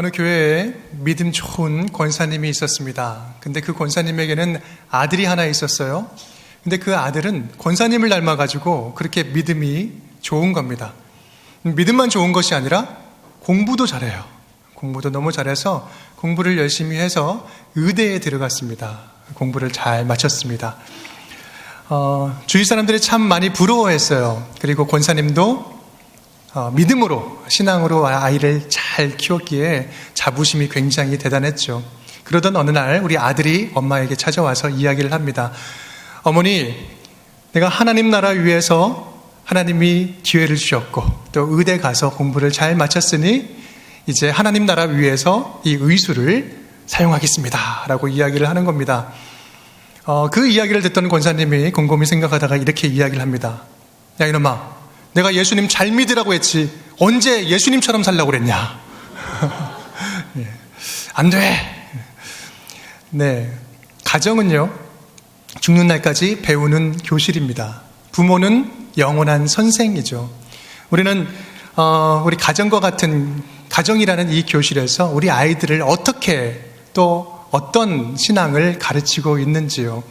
어느 교회에 믿음 좋은 권사님이 있었습니다. 근데 그 권사님에게는 아들이 하나 있었어요. 근데 그 아들은 권사님을 닮아가지고 그렇게 믿음이 좋은 겁니다. 믿음만 좋은 것이 아니라 공부도 잘해요. 공부도 너무 잘해서 공부를 열심히 해서 의대에 들어갔습니다. 공부를 잘 마쳤습니다. 주위 사람들이 참 많이 부러워했어요. 그리고 권사님도 믿음으로, 신앙으로 아이를 잘 키웠기에 자부심이 굉장히 대단했죠. 그러던 어느 날 우리 아들이 엄마에게 찾아와서 이야기를 합니다. 어머니, 내가 하나님 나라 위해서 하나님이 기회를 주셨고 또 의대 가서 공부를 잘 마쳤으니 이제 하나님 나라 위해서 이 의수를 사용하겠습니다 라고 이야기를 하는 겁니다. 그 이야기를 듣던 권사님이 곰곰이 생각하다가 이렇게 이야기를 합니다. 야 이놈아, 내가 예수님 잘 믿으라고 했지 언제 예수님처럼 살라고 그랬냐. 안 돼. 네, 가정은요 죽는 날까지 배우는 교실입니다. 부모는 영원한 선생이죠. 우리는 우리 가정과 같은 가정이라는 이 교실에서 우리 아이들을 어떻게 또 어떤 신앙을 가르치고 있는지요.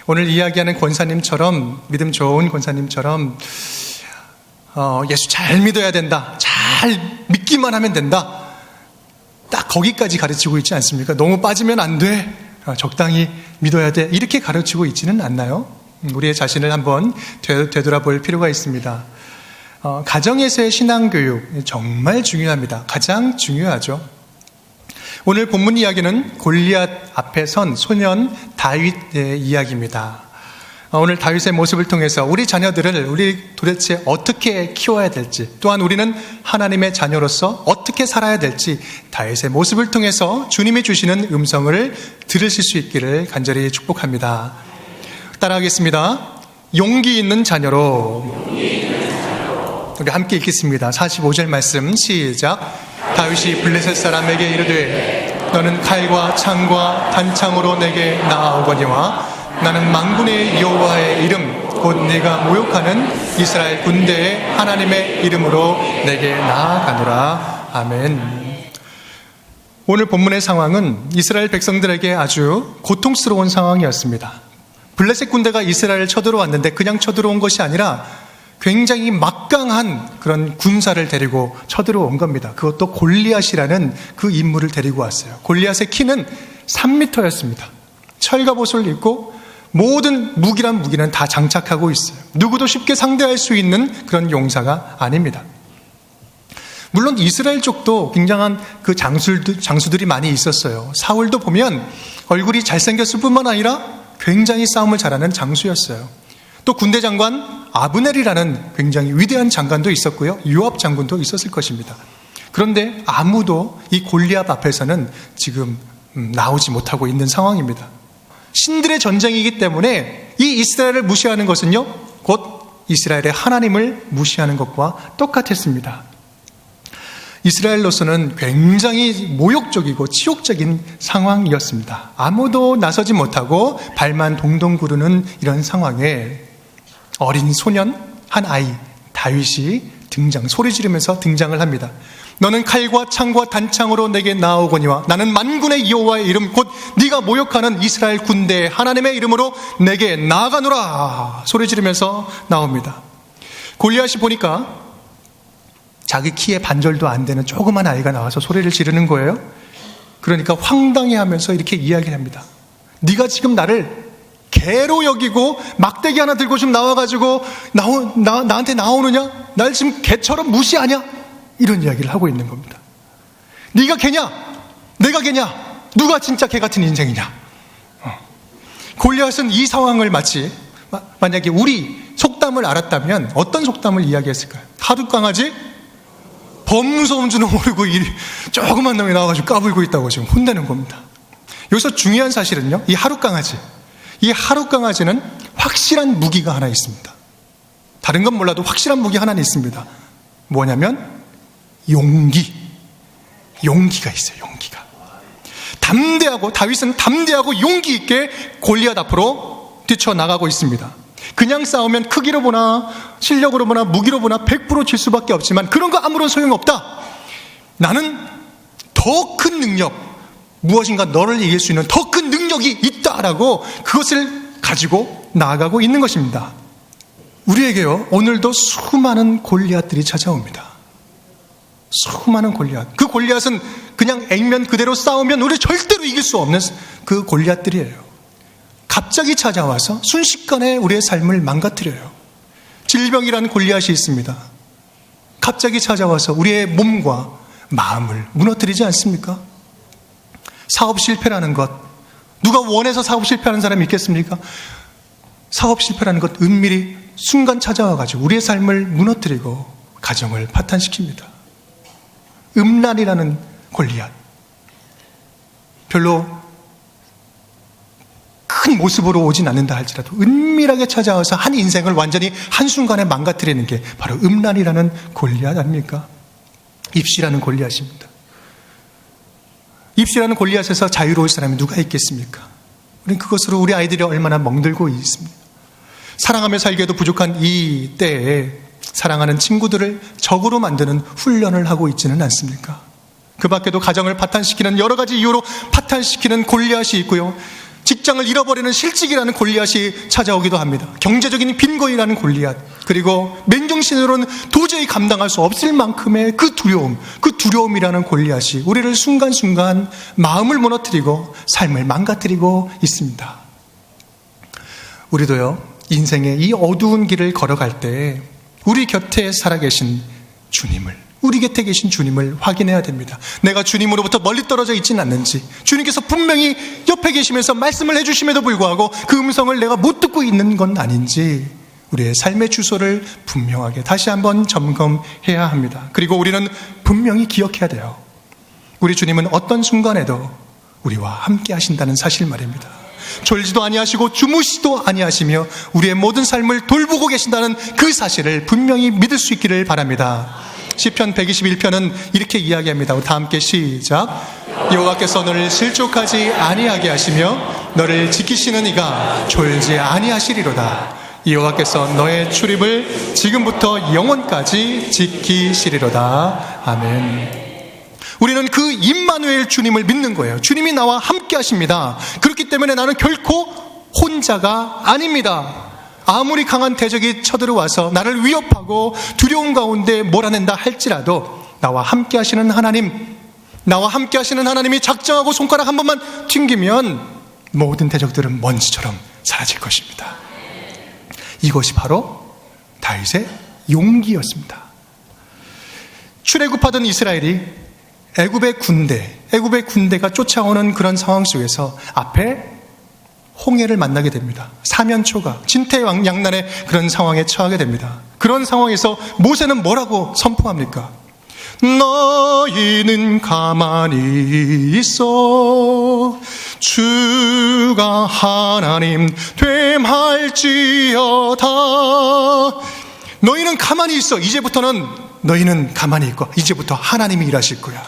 오늘 이야기하는 권사님처럼, 믿음 좋은 권사님처럼 예수 잘 믿어야 된다, 잘 믿기만 하면 된다, 딱 거기까지 가르치고 있지 않습니까? 너무 빠지면 안 돼, 적당히 믿어야 돼, 이렇게 가르치고 있지는 않나요? 우리의 자신을 한번 되돌아볼 필요가 있습니다. 가정에서의 신앙교육 정말 중요합니다. 가장 중요하죠. 오늘 본문 이야기는 골리앗 앞에 선 소년 다윗의 이야기입니다. 오늘 다윗의 모습을 통해서 우리 자녀들을 우리 도대체 어떻게 키워야 될지, 또한 우리는 하나님의 자녀로서 어떻게 살아야 될지 다윗의 모습을 통해서 주님이 주시는 음성을 들으실 수 있기를 간절히 축복합니다. 따라하겠습니다. 용기 있는 자녀로. 우리 함께 읽겠습니다. 45절 말씀 시작. 다윗이 블레셋 사람에게 이르되 너는 칼과 창과 단창으로 내게 나아오거니와 나는 만군의 여호와의 이름 곧 네가 모욕하는 이스라엘 군대의 하나님의 이름으로 내게 나아가노라. 아멘. 오늘 본문의 상황은 이스라엘 백성들에게 아주 고통스러운 상황이었습니다. 블레셋 군대가 이스라엘을 쳐들어왔는데 그냥 쳐들어온 것이 아니라 굉장히 막강한 그런 군사를 데리고 쳐들어온 겁니다. 그것도 골리앗이라는 그 인물을 데리고 왔어요. 골리앗의 키는 3m였습니다. 철갑옷을 입고 모든 무기란 무기는 다 장착하고 있어요. 누구도 쉽게 상대할 수 있는 그런 용사가 아닙니다. 물론 이스라엘 쪽도 굉장한 그 장수들이 많이 있었어요. 사울도 보면 얼굴이 잘생겼을 뿐만 아니라 굉장히 싸움을 잘하는 장수였어요. 또 군대 장관 아브넬이라는 굉장히 위대한 장관도 있었고요. 요압 장군도 있었을 것입니다. 그런데 아무도 이 골리앗 앞에서는 지금 나오지 못하고 있는 상황입니다. 신들의 전쟁이기 때문에 이 이스라엘을 무시하는 것은요, 곧 이스라엘의 하나님을 무시하는 것과 똑같았습니다. 이스라엘로서는 굉장히 모욕적이고 치욕적인 상황이었습니다. 아무도 나서지 못하고 발만 동동 구르는 이런 상황에 어린 소년 한 아이 다윗이 소리 지르면서 등장을 합니다. 너는 칼과 창과 단창으로 내게 나아오거니와 나는 만군의 여호와의 이름 곧 네가 모욕하는 이스라엘 군대의 하나님의 이름으로 내게 나아가노라. 소리 지르면서 나옵니다. 골리앗이 보니까 자기 키에 반절도 안 되는 조그만 아이가 나와서 소리를 지르는 거예요. 그러니까 황당해하면서 이렇게 이야기를 합니다. 네가 지금 나를 개로 여기고 막대기 하나 들고 좀 나와가지고 나한테 나오느냐? 날 지금 개처럼 무시하냐? 이런 이야기를 하고 있는 겁니다. 네가 개냐? 내가 개냐? 누가 진짜 개 같은 인생이냐? 골리앗은 이 상황을 마치 만약에 우리 속담을 알았다면 어떤 속담을 이야기했을까요? 하룻강아지? 범무서운 줄은 모르고 조그만 놈이 나와가지고 까불고 있다고 지금 혼내는 겁니다. 여기서 중요한 사실은요, 이 하룻강아지는 확실한 무기가 하나 있습니다. 다른 건 몰라도 확실한 무기 하나는 있습니다. 뭐냐면 용기가 있어요. 용기가. 다윗은 담대하고 용기 있게 골리앗 앞으로 뛰쳐나가고 있습니다. 그냥 싸우면 크기로 보나 실력으로 보나 무기로 보나 100% 질 수밖에 없지만 그런 거 아무런 소용없다. 나는 더 큰 능력, 무엇인가 너를 이길 수 있는 더 큰 능력이 있다라고 그것을 가지고 나아가고 있는 것입니다. 우리에게요, 오늘도 수많은 골리앗들이 찾아옵니다. 수많은 골리앗. 그 골리앗은 그냥 액면 그대로 싸우면 우리 절대로 이길 수 없는 그 골리앗들이에요. 갑자기 찾아와서 순식간에 우리의 삶을 망가뜨려요. 질병이라는 골리앗이 있습니다. 갑자기 찾아와서 우리의 몸과 마음을 무너뜨리지 않습니까? 사업 실패라는 것, 누가 원해서 사업 실패하는 사람이 있겠습니까? 사업 실패라는 것 은밀히 순간 찾아와가지고 우리의 삶을 무너뜨리고 가정을 파탄시킵니다. 음란이라는 골리앗, 별로 큰 모습으로 오진 않는다 할지라도 은밀하게 찾아와서 한 인생을 완전히 한순간에 망가뜨리는 게 바로 음란이라는 골리앗 아닙니까? 입시라는 골리앗입니다. 입시라는 골리앗에서 자유로울 사람이 누가 있겠습니까? 우리는 그것으로 우리 아이들이 얼마나 멍들고 있습니다. 사랑하며 살기에도 부족한 이 때에 사랑하는 친구들을 적으로 만드는 훈련을 하고 있지는 않습니까? 그 밖에도 가정을 파탄시키는 여러 가지 이유로 파탄시키는 골리앗이 있고요. 직장을 잃어버리는 실직이라는 골리앗이 찾아오기도 합니다. 경제적인 빈곤이라는 골리앗, 그리고 맨정신으로는 도저히 감당할 수 없을 만큼의 그 두려움이라는 골리앗이 우리를 순간순간 마음을 무너뜨리고 삶을 망가뜨리고 있습니다. 우리도요, 인생의 이 어두운 길을 걸어갈 때 우리 곁에 살아계신 주님을, 우리 곁에 계신 주님을 확인해야 됩니다. 내가 주님으로부터 멀리 떨어져 있지는 않는지, 주님께서 분명히 옆에 계시면서 말씀을 해주심에도 불구하고 그 음성을 내가 못 듣고 있는 건 아닌지 우리의 삶의 주소를 분명하게 다시 한번 점검해야 합니다. 그리고 우리는 분명히 기억해야 돼요. 우리 주님은 어떤 순간에도 우리와 함께 하신다는 사실 말입니다. 졸지도 아니하시고 주무시도 아니하시며 우리의 모든 삶을 돌보고 계신다는 그 사실을 분명히 믿을 수 있기를 바랍니다. 시편 121편은 이렇게 이야기합니다. 다 함께 시작. 여호와께서 너를 실족하지 아니하게 하시며 너를 지키시는 이가 졸지 아니하시리로다. 여호와께서 너의 출입을 지금부터 영원까지 지키시리로다. 아멘. 우리는 그 임마누엘 주님을 믿는 거예요. 주님이 나와 함께 하십니다. 그렇기 때문에 나는 결코 혼자가 아닙니다. 아무리 강한 대적이 쳐들어와서 나를 위협하고 두려움 가운데 몰아낸다 할지라도 나와 함께 하시는 하나님, 나와 함께 하시는 하나님이 작정하고 손가락 한 번만 튕기면 모든 대적들은 먼지처럼 사라질 것입니다. 이것이 바로 다윗의 용기였습니다. 출애굽하던 이스라엘이 애굽의 군대가 쫓아오는 그런 상황 속에서 앞에 홍해를 만나게 됩니다. 사면초가 진퇴양난의 그런 상황에 처하게 됩니다. 그런 상황에서 모세는 뭐라고 선포합니까? 너희는 가만히 있어 주가 하나님 됨할지어다. 너희는 가만히 있어. 이제부터는 너희는 가만히 있고 이제부터 하나님이 일하실 거야.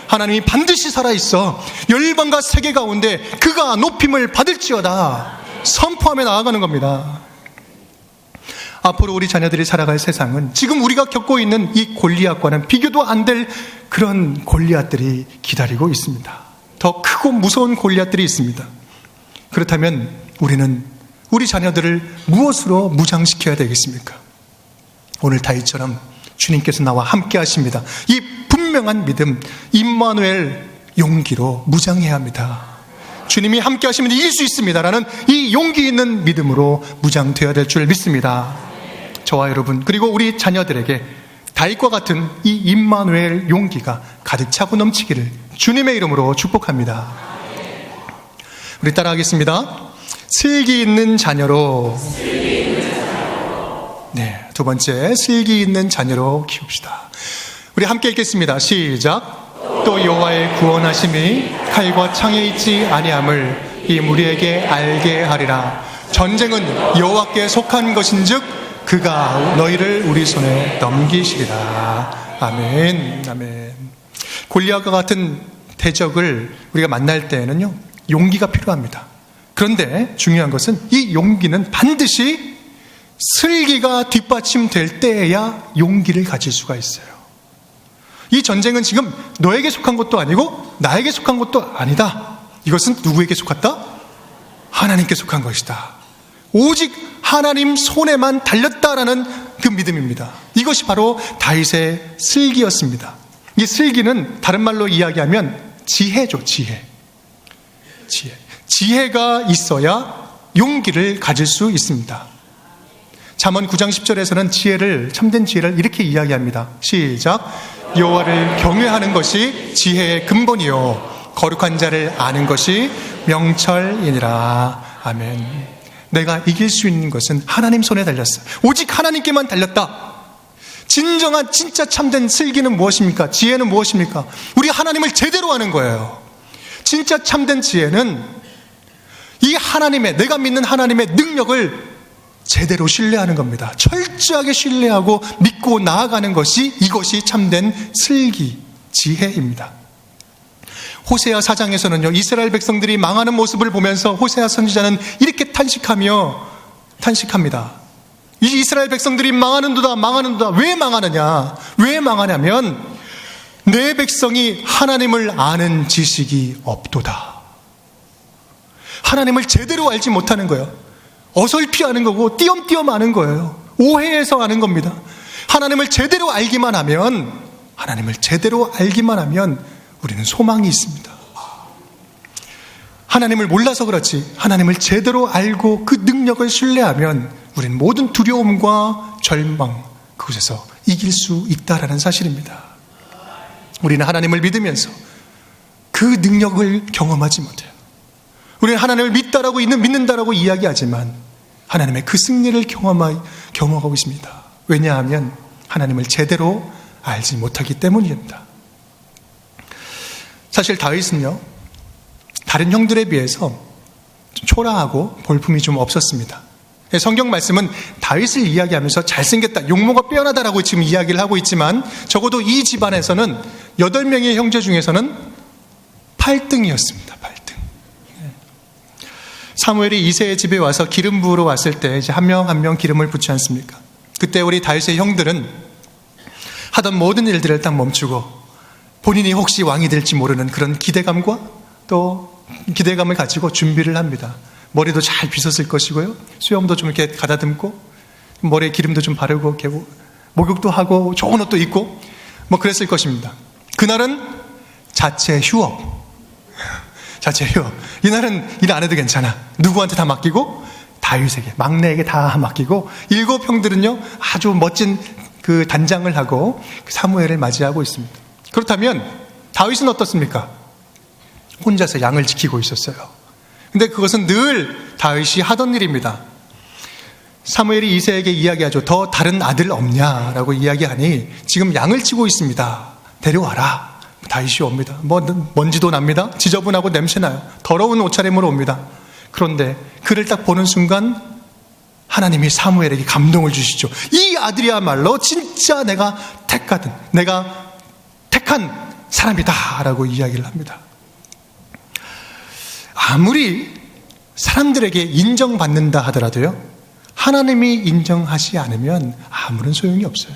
하나님이 반드시 살아있어. 열방과 세계 가운데 그가 높임을 받을지어다 선포하며 나아가는 겁니다. 앞으로 우리 자녀들이 살아갈 세상은 지금 우리가 겪고 있는 이 골리앗과는 비교도 안 될 그런 골리앗들이 기다리고 있습니다. 더 크고 무서운 골리앗들이 있습니다. 그렇다면 우리는 우리 자녀들을 무엇으로 무장시켜야 되겠습니까? 오늘 다윗처럼 주님께서 나와 함께 하십니다. 이 분명한 믿음, 임마누엘 용기로 무장해야 합니다. 주님이 함께 하시면 이길 수 있습니다라는 이 용기 있는 믿음으로 무장되어야 될 줄 믿습니다. 저와 여러분, 그리고 우리 자녀들에게 다윗과 같은 이 임마누엘 용기가 가득 차고 넘치기를 주님의 이름으로 축복합니다. 우리 따라하겠습니다. 슬기 있는 자녀로. 네, 두 번째, 슬기 있는 자녀로 키웁시다. 우리 함께 읽겠습니다. 시작. 또 여호와의 구원하심이 칼과 창에 있지 아니함을 이 무리에게 알게 하리라. 전쟁은 여호와께 속한 것인즉 그가 너희를 우리 손에 넘기시리라. 아멘. 아멘. 골리앗과 같은 대적을 우리가 만날 때에는요, 용기가 필요합니다. 그런데 중요한 것은 이 용기는 반드시 슬기가 뒷받침될 때에야 용기를 가질 수가 있어요. 이 전쟁은 지금 너에게 속한 것도 아니고 나에게 속한 것도 아니다. 이것은 누구에게 속았다? 하나님께 속한 것이다. 오직 하나님 손에만 달렸다라는 그 믿음입니다. 이것이 바로 다윗의 슬기였습니다. 이 슬기는 다른 말로 이야기하면 지혜죠. 지혜가 있어야 용기를 가질 수 있습니다. 잠언 9장 10절에서는 참된 지혜를 이렇게 이야기합니다. 시작. 여호와를 경외하는 것이 지혜의 근본이요 거룩한 자를 아는 것이 명철이니라. 아멘. 내가 이길 수 있는 것은 하나님 손에 달렸어. 오직 하나님께만 달렸다. 진정한 진짜 참된 슬기는 무엇입니까? 지혜는 무엇입니까? 우리 하나님을 제대로 아는 거예요. 진짜 참된 지혜는 이 하나님의, 내가 믿는 하나님의 능력을 제대로 신뢰하는 겁니다. 철저하게 신뢰하고 믿고 나아가는 것이, 이것이 참된 슬기, 지혜입니다. 호세아 4장에서는요, 이스라엘 백성들이 망하는 모습을 보면서 호세아 선지자는 이렇게 탄식합니다. 이 이스라엘 백성들이 망하는도다. 왜 망하느냐? 왜 망하냐면 내 백성이 하나님을 아는 지식이 없도다. 하나님을 제대로 알지 못하는 거예요. 어설피 아는 거고 띄엄띄엄 아는 거예요. 오해해서 아는 겁니다. 하나님을 제대로 알기만 하면 우리는 소망이 있습니다. 하나님을 몰라서 그렇지 하나님을 제대로 알고 그 능력을 신뢰하면 우리는 모든 두려움과 절망, 그곳에서 이길 수 있다라는 사실입니다. 우리는 하나님을 믿으면서 그 능력을 경험하지 못해요. 우리는 하나님을 믿는다라고 이야기하지만 하나님의 그 승리를 경험하고 있습니다. 왜냐하면 하나님을 제대로 알지 못하기 때문입니다. 사실 다윗은요, 다른 형들에 비해서 좀 초라하고 볼품이 좀 없었습니다. 성경 말씀은 다윗을 이야기하면서 잘생겼다, 용모가 빼어나다라고 지금 이야기를 하고 있지만 적어도 이 집안에서는 8명의 형제 중에서는 8등이었습니다. 8등. 사무엘이 이새의 집에 와서 기름 부으러 왔을 때 이제 한 명 한 명 기름을 붓지 않습니까? 그때 우리 다윗의 형들은 하던 모든 일들을 딱 멈추고 본인이 혹시 왕이 될지 모르는 그런 기대감과 또 기대감을 가지고 준비를 합니다. 머리도 잘 빗었을 것이고요. 수염도 좀 이렇게 가다듬고 머리에 기름도 좀 바르고 목욕도 하고 좋은 옷도 입고 뭐 그랬을 것입니다. 그날은 자체 휴업. 이날은 일 안 해도 괜찮아. 누구한테 다 맡기고 다윗에게, 막내에게 다 맡기고 7 형들은요 아주 멋진 그 단장을 하고 사무엘을 맞이하고 있습니다. 그렇다면 다윗은 어떻습니까? 혼자서 양을 지키고 있었어요. 근데 그것은 늘 다윗이 하던 일입니다. 사무엘이 이새에게 이야기하죠. 더 다른 아들 없냐라고 이야기하니 지금 양을 치고 있습니다. 데려와라. 다윗이 옵니다. 먼지도 납니다. 지저분하고 냄새나요. 더러운 옷차림으로 옵니다. 그런데 그를 딱 보는 순간 하나님이 사무엘에게 감동을 주시죠. 이 아들이야말로 진짜 내가 택한 사람이다 라고 이야기를 합니다. 아무리 사람들에게 인정받는다 하더라도요, 하나님이 인정하지 않으면 아무런 소용이 없어요.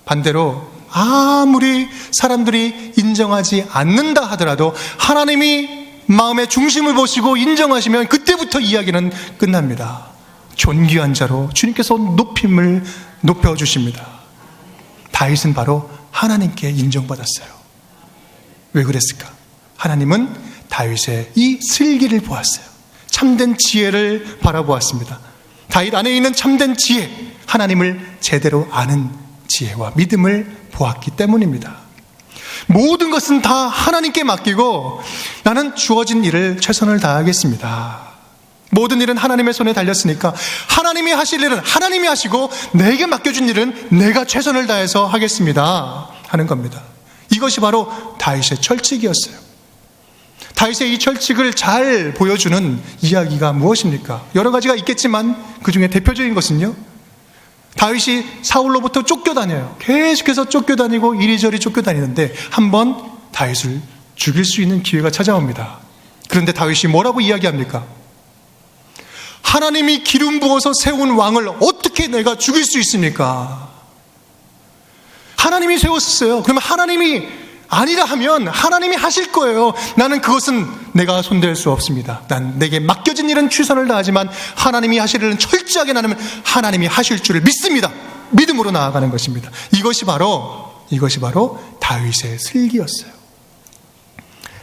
반대로 아무리 사람들이 인정하지 않는다 하더라도 하나님이 마음의 중심을 보시고 인정하시면 그때부터 이야기는 끝납니다. 존귀한 자로 주님께서 높임을 높여주십니다. 다윗은 바로 하나님께 인정받았어요. 왜 그랬을까? 하나님은 다윗의 이 슬기를 보았어요. 참된 지혜를 바라보았습니다. 다윗 안에 있는 참된 지혜, 하나님을 제대로 아는 지혜와 믿음을 보았기 때문입니다. 모든 것은 다 하나님께 맡기고 나는 주어진 일을 최선을 다하겠습니다. 모든 일은 하나님의 손에 달렸으니까 하나님이 하실 일은 하나님이 하시고 내게 맡겨준 일은 내가 최선을 다해서 하겠습니다 하는 겁니다. 이것이 바로 다윗의 철칙이었어요. 다윗의 이 철칙을 잘 보여주는 이야기가 무엇입니까? 여러 가지가 있겠지만 그 중에 대표적인 것은요, 다윗이 사울로부터 쫓겨다녀요. 계속해서 쫓겨다니고 이리저리 쫓겨다니는데 한번 다윗을 죽일 수 있는 기회가 찾아옵니다. 그런데 다윗이 뭐라고 이야기합니까? 하나님이 기름 부어서 세운 왕을 어떻게 내가 죽일 수 있습니까? 하나님이 세웠어요. 그러면 하나님이 아니라 하면 하나님이 하실 거예요. 나는 그것은 내가 손댈 수 없습니다. 난 내게 맡겨진 일은 최선을 다하지만 하나님이 하실 일은 철저하게 나는 하나님이 하실 줄을 믿습니다. 믿음으로 나아가는 것입니다. 이것이 바로 다윗의 슬기였어요.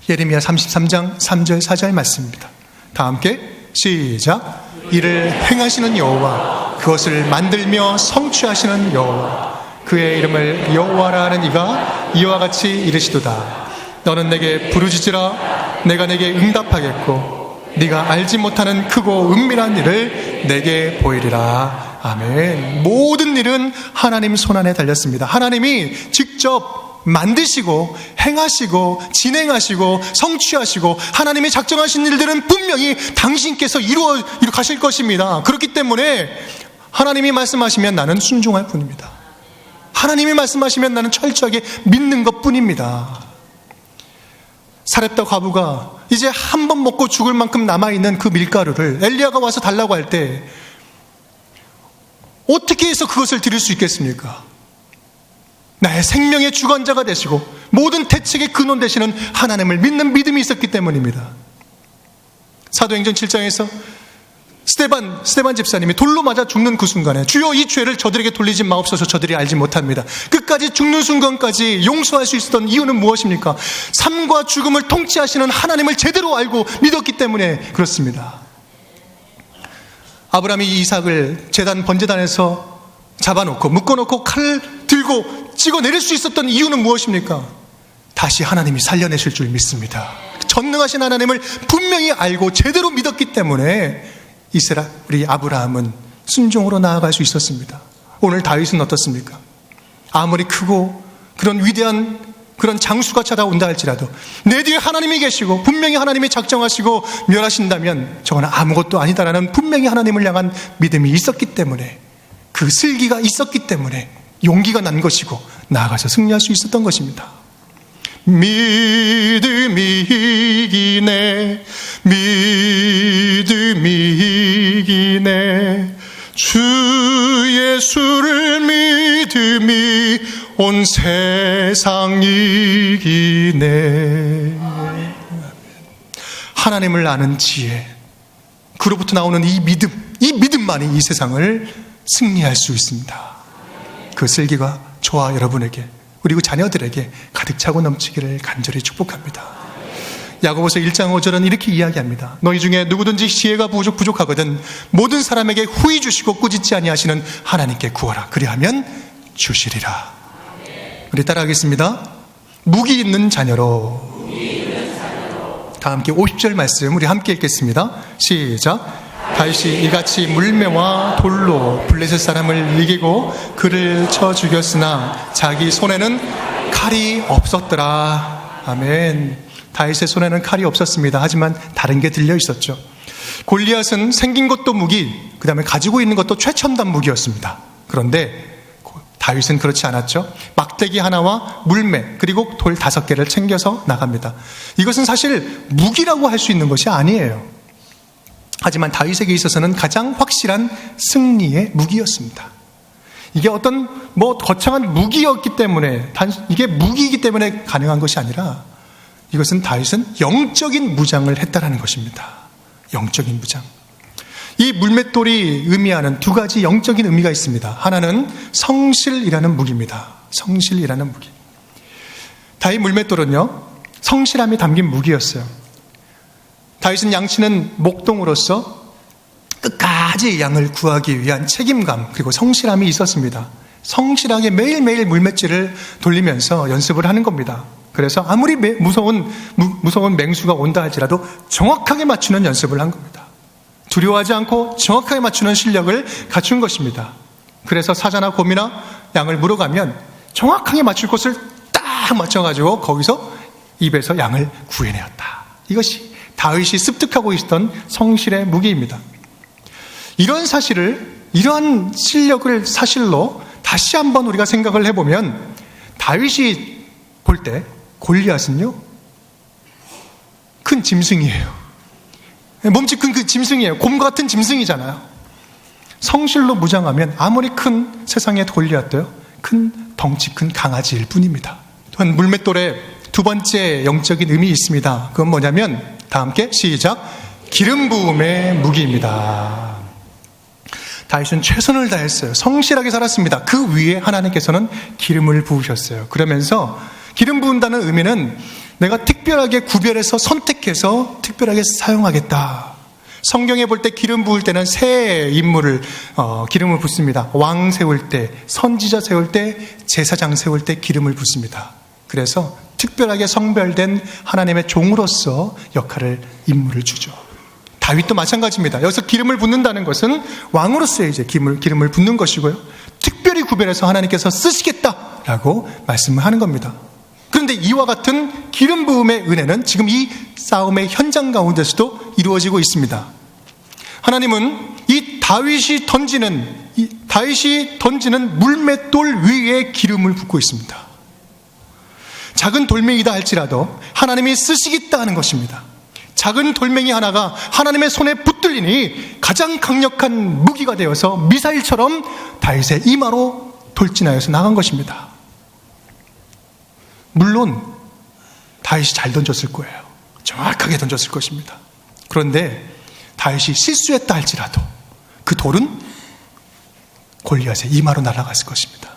예레미야 33장 3절 4절 말씀입니다. 다 함께 시작. 이를 행하시는 여호와, 그것을 만들며 성취하시는 여호와, 그의 이름을 여호와라 하는 이가 이와 같이 이르시도다. 너는 내게 부르짖으라. 내가 내게 응답하겠고 네가 알지 못하는 크고 은밀한 일을 내게 보이리라. 아멘. 모든 일은 하나님 손안에 달렸습니다. 하나님이 직접 만드시고 행하시고 진행하시고 성취하시고 하나님이 작정하신 일들은 분명히 당신께서 이루어 가실 것입니다. 그렇기 때문에 하나님이 말씀하시면 나는 순종할 뿐입니다. 하나님이 말씀하시면 나는 철저하게 믿는 것뿐입니다. 사렙다 과부가 이제 한 번 먹고 죽을 만큼 남아있는 그 밀가루를 엘리야가 와서 달라고 할 때 어떻게 해서 그것을 드릴 수 있겠습니까? 나의 생명의 주관자가 되시고 모든 대책의 근원 되시는 하나님을 믿는 믿음이 있었기 때문입니다. 사도행전 7장에서 스데반 집사님이 돌로 맞아 죽는 그 순간에 주여 이 죄를 저들에게 돌리지 마옵소서, 저들이 알지 못합니다. 끝까지 죽는 순간까지 용서할 수 있었던 이유는 무엇입니까? 삶과 죽음을 통치하시는 하나님을 제대로 알고 믿었기 때문에 그렇습니다. 아브라함이 이삭을 번제단에서 잡아놓고 묶어놓고 칼 들고 찍어내릴 수 있었던 이유는 무엇입니까? 다시 하나님이 살려내실 줄 믿습니다. 전능하신 하나님을 분명히 알고 제대로 믿었기 때문에 우리 아브라함은 순종으로 나아갈 수 있었습니다. 오늘 다윗은 어떻습니까? 아무리 크고 그런 위대한 그런 장수가 찾아온다 할지라도 내 뒤에 하나님이 계시고 분명히 하나님이 작정하시고 멸하신다면 저건 아무것도 아니다라는 분명히 하나님을 향한 믿음이 있었기 때문에, 그 슬기가 있었기 때문에 용기가 난 것이고 나아가서 승리할 수 있었던 것입니다. 믿음이 이기네, 믿음이 이기네, 주 예수를 믿음이 온 세상 이기네. 하나님을 아는 지혜, 그로부터 나오는 이 믿음만이 이 세상을 승리할 수 있습니다. 그 슬기가 저와 여러분에게, 그리고 자녀들에게 가득 차고 넘치기를 간절히 축복합니다. 야고보서 1장 5절은 이렇게 이야기합니다. 너희 중에 누구든지 지혜가 부족하거든 모든 사람에게 후히 주시고 꾸짖지 아니하시는 하나님께 구하라. 그리하면 주시리라. 우리 따라하겠습니다. 무기 있는 자녀로. 다 함께 50절 말씀 우리 함께 읽겠습니다. 시작. 다윗이 이같이 물매와 돌로 블레셋 사람을 이기고 그를 쳐 죽였으나 자기 손에는 칼이 없었더라. 아멘. 다윗의 손에는 칼이 없었습니다. 하지만 다른 게 들려 있었죠. 골리앗은 생긴 것도 무기, 그 다음에 가지고 있는 것도 최첨단 무기였습니다. 그런데 다윗은 그렇지 않았죠. 막대기 하나와 물매, 그리고 돌 5개를 챙겨서 나갑니다. 이것은 사실 무기라고 할 수 있는 것이 아니에요. 하지만 다윗에게 있어서는 가장 확실한 승리의 무기였습니다. 이게 어떤 거창한 무기였기 때문에, 이게 무기이기 때문에 가능한 것이 아니라 이것은 다윗은 영적인 무장을 했다라는 것입니다. 영적인 무장. 이 물맷돌이 의미하는 2가지 영적인 의미가 있습니다. 하나는 성실이라는 무기입니다. 성실이라는 무기. 다윗 물맷돌은요, 성실함이 담긴 무기였어요. 다윗은 양치는 목동으로서 끝까지 양을 구하기 위한 책임감, 그리고 성실함이 있었습니다. 성실하게 매일매일 물맷질을 돌리면서 연습을 하는 겁니다. 그래서 아무리 무서운 맹수가 온다 할지라도 정확하게 맞추는 연습을 한 겁니다. 두려워하지 않고 정확하게 맞추는 실력을 갖춘 것입니다. 그래서 사자나 곰이나 양을 물어가면 정확하게 맞출 것을 딱 맞춰가지고 거기서 입에서 양을 구해내었다. 이것이 다윗이 습득하고 있었던 성실의 무기입니다. 이러한 실력을 사실로 다시 한번 우리가 생각을 해보면, 다윗이 볼 때 골리앗은요, 큰 짐승이에요. 몸집 큰 그 짐승이에요. 곰 같은 짐승이잖아요. 성실로 무장하면 아무리 큰 세상의 골리앗도요, 큰 덩치 큰 강아지일 뿐입니다. 또한 물맷돌의 두 번째 영적인 의미 있습니다. 그건 뭐냐면 다 함께 시작. 기름 부음의 무기입니다. 다윗은 최선을 다했어요. 성실하게 살았습니다. 그 위에 하나님께서는 기름을 부으셨어요. 그러면서 기름 부은다는 의미는 내가 특별하게 구별해서 선택해서 특별하게 사용하겠다. 성경에 볼 때 기름 부을 때는 세 인물을 기름을 붓습니다. 왕 세울 때, 선지자 세울 때, 제사장 세울 때 기름을 붓습니다. 그래서 특별하게 성별된 하나님의 종으로서 임무를 주죠. 다윗도 마찬가지입니다. 여기서 기름을 붓는다는 것은 왕으로서의 이제 기름을 붓는 것이고요. 특별히 구별해서 하나님께서 쓰시겠다라고 말씀을 하는 겁니다. 그런데 이와 같은 기름 부음의 은혜는 지금 이 싸움의 현장 가운데서도 이루어지고 있습니다. 하나님은 이 다윗이 던지는 물맷돌 위에 기름을 붓고 있습니다. 작은 돌멩이다 할지라도 하나님이 쓰시겠다 하는 것입니다. 작은 돌멩이 하나가 하나님의 손에 붙들리니 가장 강력한 무기가 되어서 미사일처럼 다윗의 이마로 돌진하여서 나간 것입니다. 물론 다윗이 잘 던졌을 거예요. 정확하게 던졌을 것입니다. 그런데 다윗이 실수했다 할지라도 그 돌은 골리앗의 이마로 날아갔을 것입니다.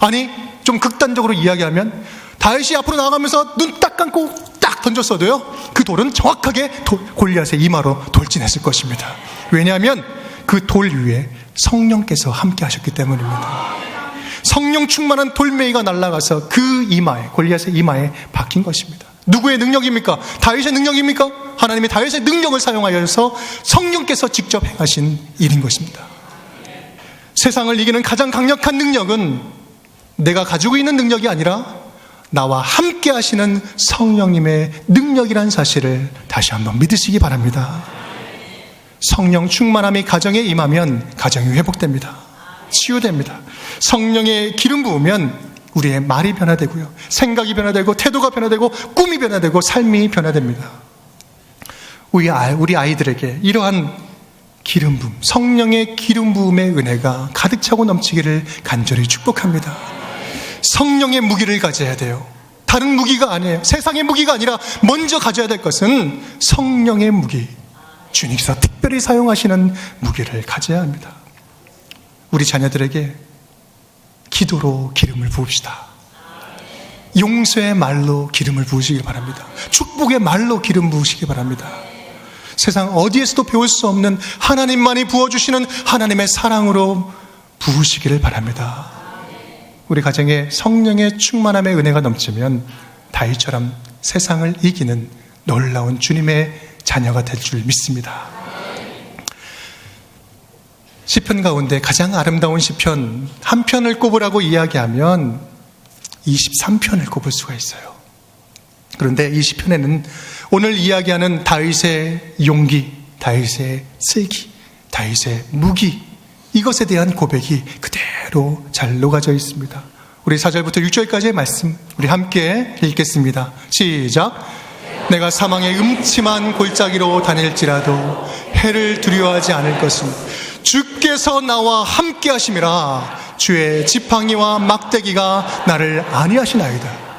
아니, 좀 극단적으로 이야기하면 다윗이 앞으로 나가면서 눈 딱 감고 딱 던졌어도요, 그 돌은 정확하게 골리앗의 이마로 돌진했을 것입니다. 왜냐하면 그 돌 위에 성령께서 함께 하셨기 때문입니다. 성령 충만한 돌멩이가 날아가서 그 이마에, 골리앗의 이마에 박힌 것입니다. 누구의 능력입니까? 다윗의 능력입니까? 하나님이 다윗의 능력을 사용하여서 성령께서 직접 행하신 일인 것입니다. 세상을 이기는 가장 강력한 능력은 내가 가지고 있는 능력이 아니라 나와 함께 하시는 성령님의 능력이라는 사실을 다시 한번 믿으시기 바랍니다. 성령 충만함이 가정에 임하면 가정이 회복됩니다. 치유됩니다. 성령의 기름 부으면 우리의 말이 변화되고요, 생각이 변화되고, 태도가 변화되고, 꿈이 변화되고, 삶이 변화됩니다. 우리 아이들에게 이러한 기름 부음, 성령의 기름 부음의 은혜가 가득 차고 넘치기를 간절히 축복합니다. 성령의 무기를 가져야 돼요. 다른 무기가 아니에요. 세상의 무기가 아니라 먼저 가져야 될 것은 성령의 무기, 주님께서 특별히 사용하시는 무기를 가져야 합니다. 우리 자녀들에게 기도로 기름을 부읍시다. 용서의 말로 기름을 부으시기 바랍니다. 축복의 말로 기름 부으시기 바랍니다. 세상 어디에서도 배울 수 없는 하나님만이 부어주시는 하나님의 사랑으로 부으시기를 바랍니다. 우리 가정에 성령의 충만함의 은혜가 넘치면 다윗처럼 세상을 이기는 놀라운 주님의 자녀가 될 줄 믿습니다. 시편 가운데 가장 아름다운 시편 한 편을 꼽으라고 이야기하면 23편을 꼽을 수가 있어요. 그런데 이 시편에는 오늘 이야기하는 다윗의 용기, 다윗의 슬기, 다윗의 무기, 이것에 대한 고백이 그대로 잘 녹아져 있습니다. 우리 4절부터 6절까지의 말씀 우리 함께 읽겠습니다. 시작. 내가 사망의 음침한 골짜기로 다닐지라도 해를 두려워하지 않을 것은 주께서 나와 함께 하심이라. 주의 지팡이와 막대기가 나를 안위하시나이다.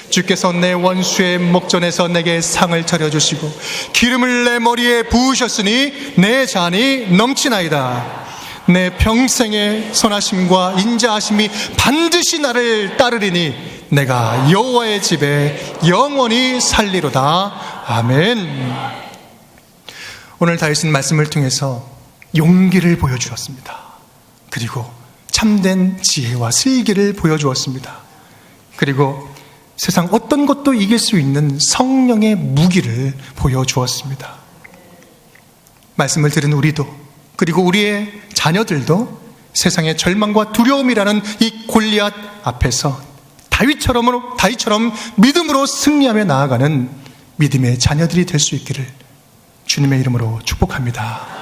주께서 내 원수의 목전에서 내게 상을 차려주시고 기름을 내 머리에 부으셨으니 내 잔이 넘치나이다. 내 평생의 선하심과 인자하심이 반드시 나를 따르리니 내가 여호와의 집에 영원히 살리로다. 아멘. 오늘 다윗은 말씀을 통해서 용기를 보여주었습니다. 그리고 참된 지혜와 슬기를 보여주었습니다. 그리고 세상 어떤 것도 이길 수 있는 성령의 무기를 보여주었습니다. 말씀을 들은 우리도, 그리고 우리의 자녀들도 세상의 절망과 두려움이라는 이 골리앗 앞에서 다윗처럼 믿음으로 승리하며 나아가는 믿음의 자녀들이 될 수 있기를 주님의 이름으로 축복합니다.